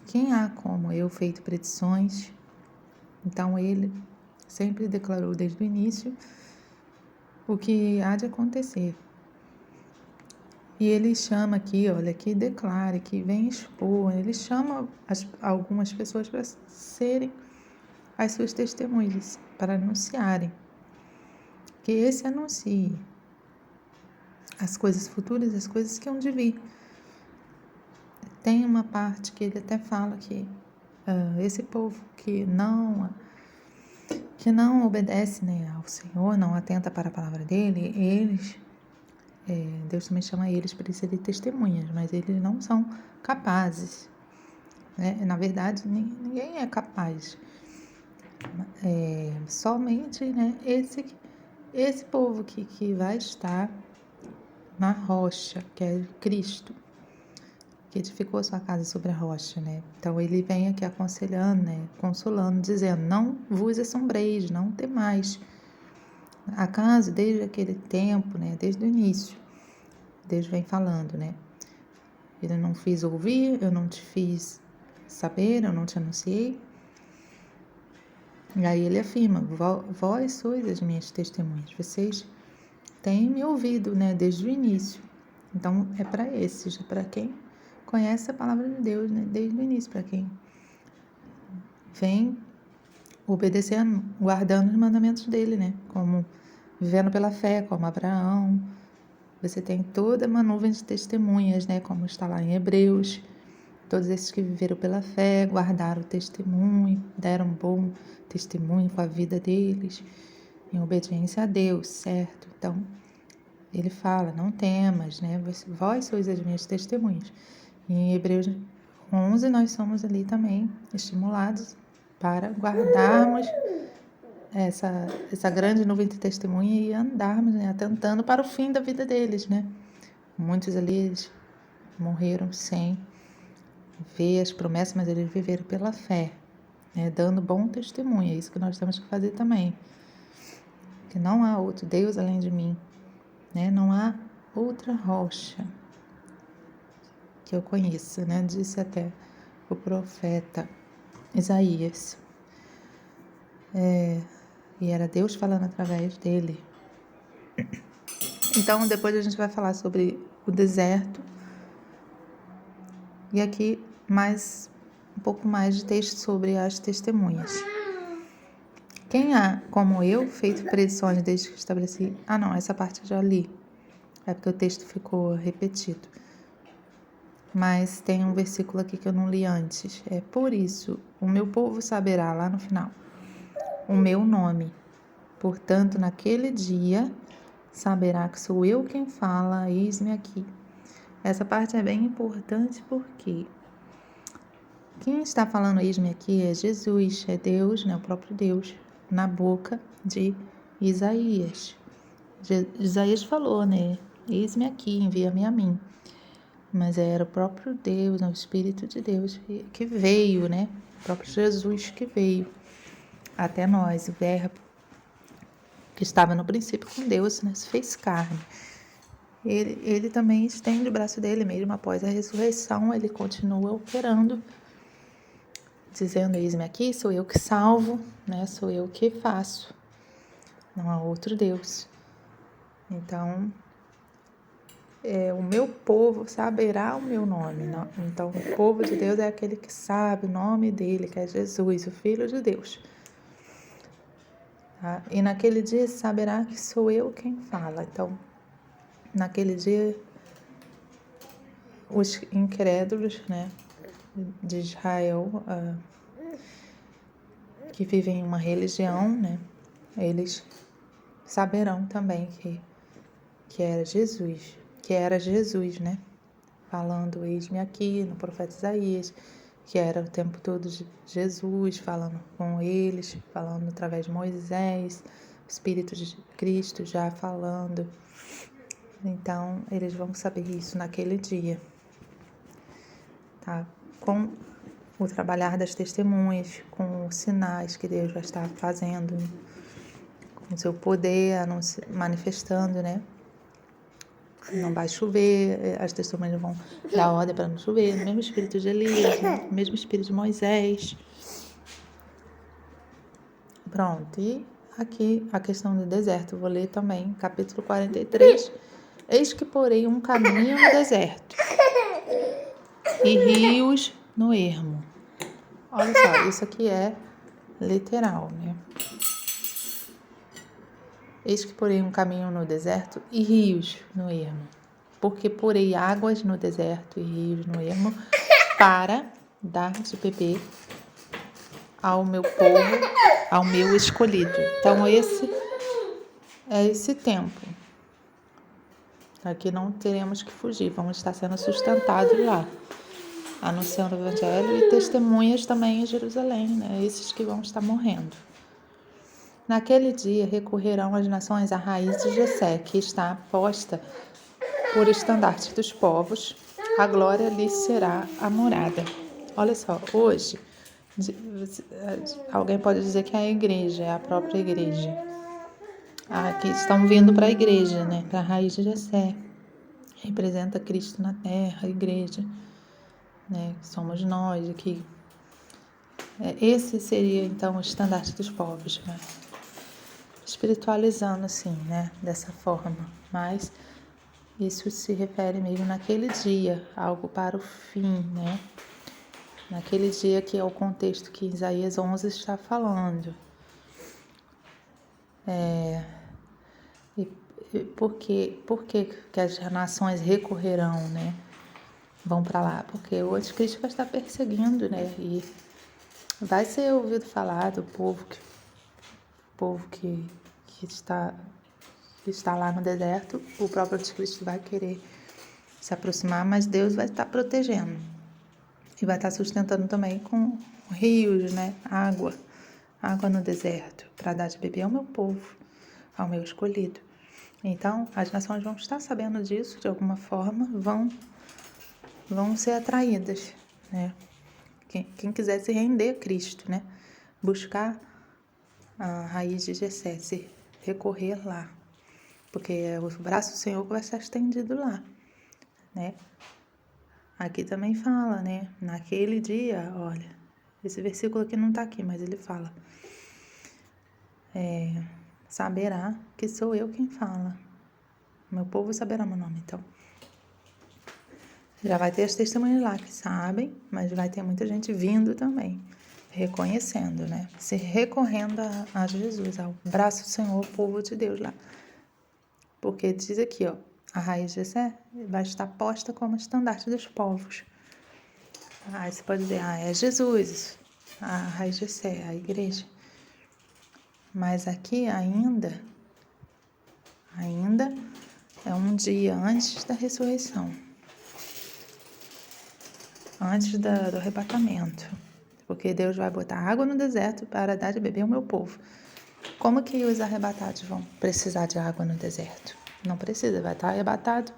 Quem há como eu feito predições? Então Ele sempre declarou desde o início o que há de acontecer. E Ele chama aqui, olha, que declare, que vem expor. Ele chama algumas pessoas para serem as suas testemunhas, para anunciarem. Que esse anuncie as coisas futuras, as coisas que hão de vir. Tem uma parte que ele até fala que esse povo que não obedece, né, ao Senhor, não atenta para a palavra dele, Deus também chama eles para serem testemunhas, mas eles não são capazes. Né? Na verdade, ninguém é capaz. Somente, né, esse povo que vai estar na rocha, que é Cristo, que edificou a sua casa sobre a rocha, né? Então ele vem aqui aconselhando, né, consolando, dizendo: não vos assombreis, não temais. Acaso desde aquele tempo, né, desde o início, Deus vem falando, né? Eu não fiz ouvir, eu não te fiz saber, eu não te anunciei. E aí ele afirma: vós sois as minhas testemunhas, vocês têm me ouvido, né, desde o início. Então é para esses, é para quem conhece a palavra de Deus, né, desde o início, para quem vem obedecendo, guardando os mandamentos dele, né, como vivendo pela fé, como Abraão. Você tem toda uma nuvem de testemunhas, né, como está lá em Hebreus. Todos esses que viveram pela fé, guardaram o testemunho, deram um bom testemunho com a vida deles, em obediência a Deus, certo? Então, ele fala: não temas, né? Vós sois as minhas testemunhas. E em Hebreus 11, nós somos ali também estimulados para guardarmos essa grande nuvem de testemunha e andarmos, né, atentando para o fim da vida deles, né? Muitos ali eles morreram sem ver as promessas, mas eles viveram pela fé, né, dando bom testemunho. É isso que nós temos que fazer também. Que não há outro Deus além de mim, né? Não há outra rocha que eu conheça, né? Disse até o profeta Isaías. E era Deus falando através dele. Então, depois a gente vai falar sobre o deserto. E aqui um pouco mais de texto sobre as testemunhas. Quem há, como eu, feito predições desde que estabeleci... não, essa parte eu já li. É porque o texto ficou repetido. Mas tem um versículo aqui que eu não li antes. É por isso, o meu povo saberá, lá no final, o meu nome. Portanto, naquele dia, saberá que sou eu quem fala, eis-me aqui. Essa parte é bem importante porque quem está falando eis-me aqui é Jesus, é Deus, né, o próprio Deus, na boca de Isaías. Isaías falou, né, eis-me aqui, envia-me a mim. Mas era o próprio Deus, o Espírito de Deus que veio, né, o próprio Jesus que veio até nós, o Verbo que estava no princípio com Deus, né, se fez carne. Ele também estende o braço dele mesmo após a ressurreição, ele continua operando, dizendo, eis-me aqui, sou eu que salvo, né? Sou eu que faço, não há outro Deus. Então, o meu povo saberá o meu nome. Não? Então, o povo de Deus é aquele que sabe o nome dele, que é Jesus, o Filho de Deus. Tá? E naquele dia saberá que sou eu quem fala. Então, naquele dia, os incrédulos, né, de Israel, que vivem em uma religião, né, eles saberão também que era Jesus, né, falando, eis-me aqui, no profeta Isaías, que era o tempo todo de Jesus, falando com eles, falando através de Moisés, o Espírito de Cristo já falando. Então, eles vão saber isso naquele dia, tá? Com o trabalhar das testemunhas, com os sinais que Deus vai estar fazendo, com o seu poder manifestando, né? Não vai chover, as testemunhas vão dar ordem para não chover, no mesmo espírito de Elias, no mesmo espírito de Moisés. Pronto, e aqui a questão do deserto, vou ler também, capítulo 43. Eis que porei um caminho no deserto e rios no ermo. Olha só, isso aqui é literal, né? Eis que porei um caminho no deserto e rios no ermo. Porque porei águas no deserto e rios no ermo para dar de beber ao meu povo, ao meu escolhido. Então, esse é esse tempo. Aqui não teremos que fugir, vamos estar sendo sustentados lá, anunciando o Evangelho e testemunhas também em Jerusalém, né? Esses que vão estar morrendo. Naquele dia recorrerão as nações à raiz de Jessé, que está posta por estandarte dos povos, a glória lhe será a morada. Olha só, hoje, alguém pode dizer que é a igreja, é a própria igreja. Que estão vindo para a igreja, né? Para a raiz de Jessé. Representa Cristo na terra, a igreja, né? Somos nós aqui. Esse seria, então, o estandarte dos povos, né? Espiritualizando, assim, né? Dessa forma. Mas isso se refere mesmo naquele dia, algo para o fim, né? Naquele dia que é o contexto que Isaías 11 está falando. Por que as nações recorrerão, né? Vão para lá? Porque o anticristo vai estar perseguindo, né? E vai ser ouvido falar do povo que está lá no deserto. O próprio anticristo vai querer se aproximar, mas Deus vai estar protegendo. E vai estar sustentando também com rios, né? água no deserto para dar de beber ao meu povo, ao meu escolhido. Então, as nações vão estar sabendo disso de alguma forma, vão ser atraídas, né? Quem quiser se render a Cristo, né? Buscar a raiz de Jessé, se recorrer lá, porque é o braço do Senhor que vai estar estendido lá, né? Aqui também fala, né? Naquele dia, olha, esse versículo aqui não está aqui, mas ele fala, saberá que sou eu quem fala. Meu povo saberá meu nome, então. Já vai ter as testemunhas lá que sabem, mas vai ter muita gente vindo também, reconhecendo, né? Se recorrendo a Jesus, ao braço do Senhor, o povo de Deus lá. Porque diz aqui, ó, a raiz de Jessé vai estar posta como estandarte dos povos. Aí você pode dizer, é Jesus, a raiz de Jessé, a igreja. Mas aqui ainda é um dia antes da ressurreição. Antes do arrebatamento, porque Deus vai botar água no deserto para dar de beber ao meu povo. Como que os arrebatados vão precisar de água no deserto? Não precisa, vai estar arrebatado.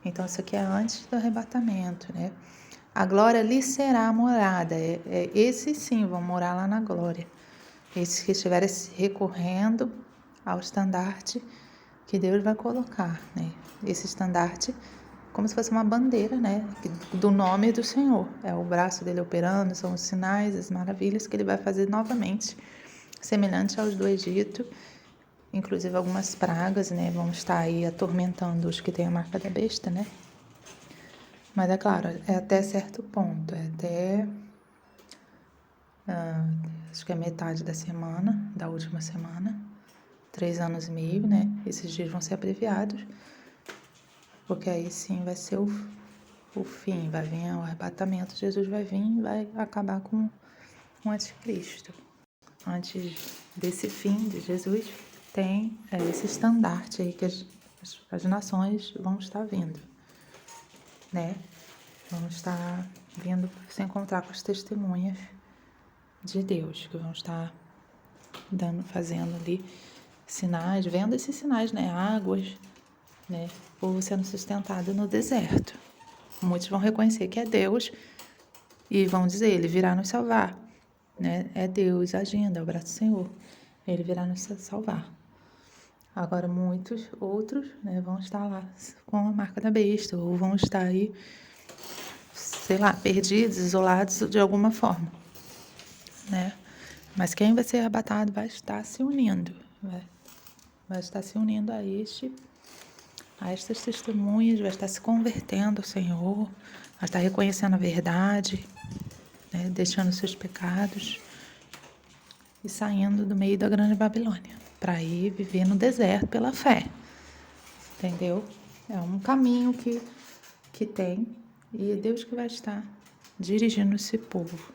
Então isso aqui é antes do arrebatamento, né? A glória lhe será morada. Esses sim vão morar lá na glória. Esses que estiverem recorrendo ao estandarte que Deus vai colocar, né? Esse estandarte como se fosse uma bandeira, né, do nome do Senhor. É o braço dele operando, são os sinais, as maravilhas que ele vai fazer novamente, semelhante aos do Egito. Inclusive algumas pragas, né, vão estar aí atormentando os que têm a marca da besta, né. Mas é claro, é até certo ponto, é até, acho que é metade da semana, da última semana, 3 anos e meio, né, esses dias vão ser abreviados, porque aí sim vai ser o fim, vai vir o arrebatamento, Jesus vai vir e vai acabar com o anticristo. Antes desse fim de Jesus, tem esse estandarte aí que as nações vão estar vindo, né? Vão estar vindo se encontrar com as testemunhas de Deus, que vão estar fazendo ali sinais, vendo esses sinais, né? Águas, né? O povo sendo sustentado no deserto. Muitos vão reconhecer que é Deus e vão dizer, ele virá nos salvar, né? É Deus agindo, é o braço do Senhor, ele virá nos salvar. Agora muitos outros, né, vão estar lá com a marca da besta, ou vão estar aí, sei lá, perdidos, isolados de alguma forma, né? Mas quem vai ser arrebatado vai estar se unindo, vai estar se unindo a estas testemunhas, vai estar se convertendo ao Senhor, vai estar reconhecendo a verdade, né, deixando seus pecados e saindo do meio da grande Babilônia, para ir viver no deserto pela fé, entendeu? É um caminho que tem e é Deus que vai estar dirigindo esse povo,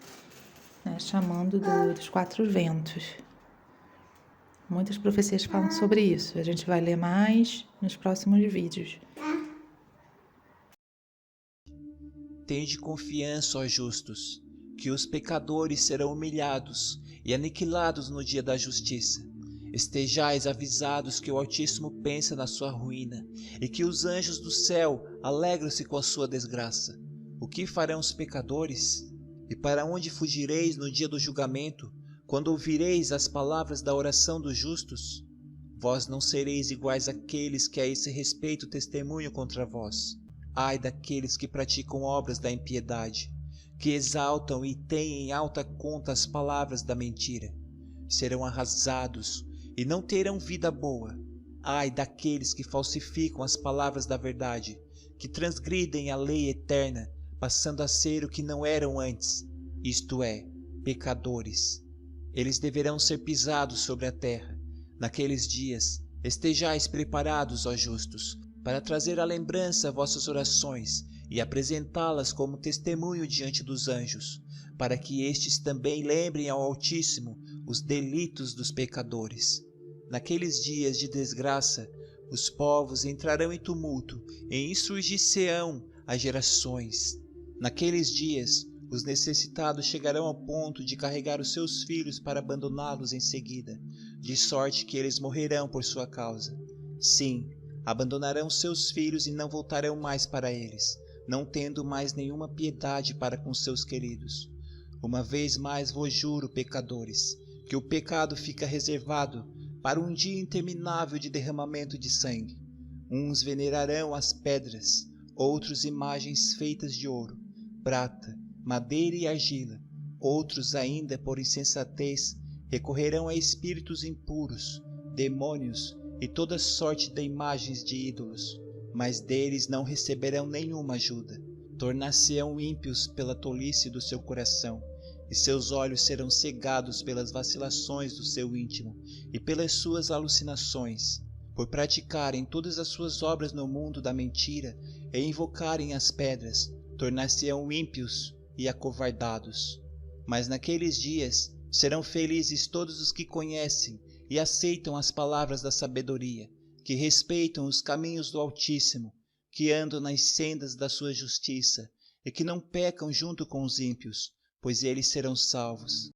né, chamando dos 4 ventos. Muitas profecias falam sobre isso. A gente vai ler mais nos próximos vídeos. Tende confiança, ó justos, que os pecadores serão humilhados e aniquilados no dia da justiça. Estejais avisados que o Altíssimo pensa na sua ruína e que os anjos do céu alegram-se com a sua desgraça. O que farão os pecadores? E para onde fugireis no dia do julgamento, quando ouvireis as palavras da oração dos justos? Vós não sereis iguais àqueles que a esse respeito testemunham contra vós. Ai daqueles que praticam obras da impiedade, que exaltam e têm em alta conta as palavras da mentira. Serão arrasados e não terão vida boa. Ai daqueles que falsificam as palavras da verdade, que transgridem a lei eterna, passando a ser o que não eram antes, isto é, pecadores. Eles deverão ser pisados sobre a terra. Naqueles dias, estejais preparados, ó justos, para trazer à lembrança vossas orações e apresentá-las como testemunho diante dos anjos, para que estes também lembrem ao Altíssimo os delitos dos pecadores. Naqueles dias de desgraça, os povos entrarão em tumulto e insurgir-se-ão as gerações. Naqueles dias, Os necessitados chegarão ao ponto de carregar os seus filhos para abandoná-los em seguida, de sorte que eles morrerão por sua causa. Sim, abandonarão seus filhos e não voltarão mais para eles, não tendo mais nenhuma piedade para com seus queridos. Uma vez mais vos juro, pecadores, que o pecado fica reservado para um dia interminável de derramamento de sangue. Uns venerarão as pedras, outros imagens feitas de ouro, prata, madeira e argila. Outros ainda, por insensatez, recorrerão a espíritos impuros, demônios e toda sorte de imagens de ídolos, mas deles não receberão nenhuma ajuda. Tornar-se-ão ímpios pela tolice do seu coração, e seus olhos serão cegados pelas vacilações do seu íntimo e pelas suas alucinações, por praticarem todas as suas obras no mundo da mentira e invocarem as pedras. Tornar-se-ão ímpios e acovardados. Mas naqueles dias serão felizes todos os que conhecem e aceitam as palavras da sabedoria, que respeitam os caminhos do Altíssimo, que andam nas sendas da sua justiça e que não pecam junto com os ímpios, pois eles serão salvos.